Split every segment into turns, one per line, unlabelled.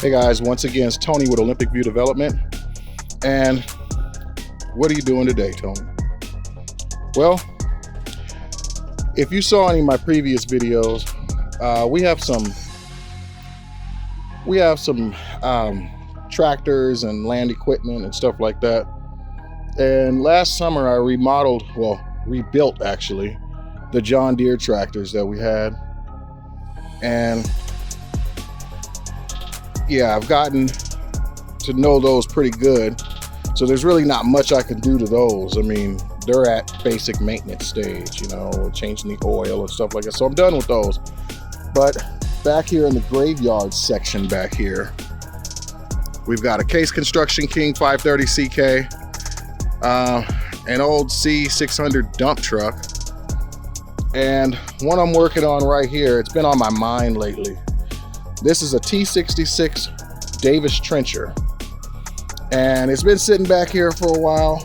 Hey guys, once again, it's Tony with Olympic View Development. And what are you doing today, Tony? Well, if you saw any of my previous videos, we have some tractors and land equipment and stuff like that. And last summer I rebuilt actually, the John Deere tractors that we had. And yeah, I've gotten to know those pretty good. So there's really not much I can do to those. I mean, they're at basic maintenance stage, you know, changing the oil and stuff like that. So I'm done with those. But back here in the graveyard section back here, we've got a Case Construction King 530 CK, an old C600 dump truck, and one I'm working on right here. It's been on my mind lately. This is a T66 Davis trencher, and it's been sitting back here for a while.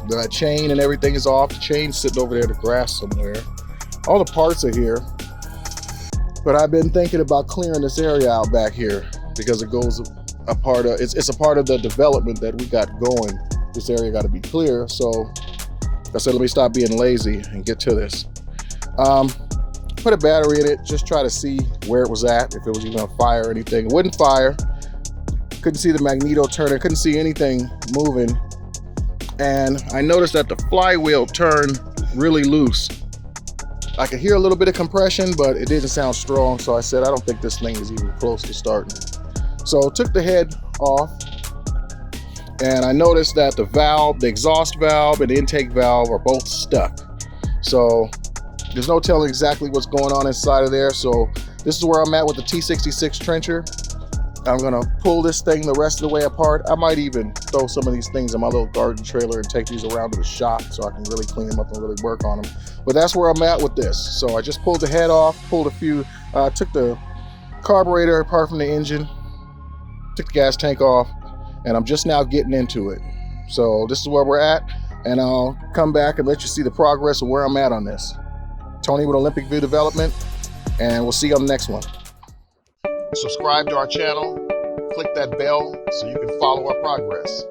The chain and everything is off. The chain's sitting over there in the grass somewhere. All the parts are here, but I've been thinking about clearing this area out back here because it's a part of the development that we got going. This area got to be clear. So I said, let me stop being lazy and get to this. Put a battery in it, just try to see where it was at, if it was even gonna fire or anything. It wouldn't fire. Couldn't see the magneto turner, couldn't see anything moving. And I noticed that the flywheel turned really loose. I could hear a little bit of compression, but it didn't sound strong. So I said, I don't think this thing is even close to starting. So I took the head off, and I noticed that the valve, the exhaust valve and the intake valve are both stuck. So there's no telling exactly what's going on inside of there. So this is where I'm at with the T66 trencher. I'm gonna pull this thing the rest of the way apart. I might even throw some of these things in my little garden trailer and take these around to the shop so I can really clean them up and really work on them. But that's where I'm at with this. So I just pulled the head off, took the carburetor apart from the engine, took the gas tank off, and I'm just now getting into it. So this is where we're at, and I'll come back and let you see the progress of where I'm at on this. Tony with Olympic View Development, and we'll see you on the next one. Subscribe to our channel, click that bell so you can follow our progress.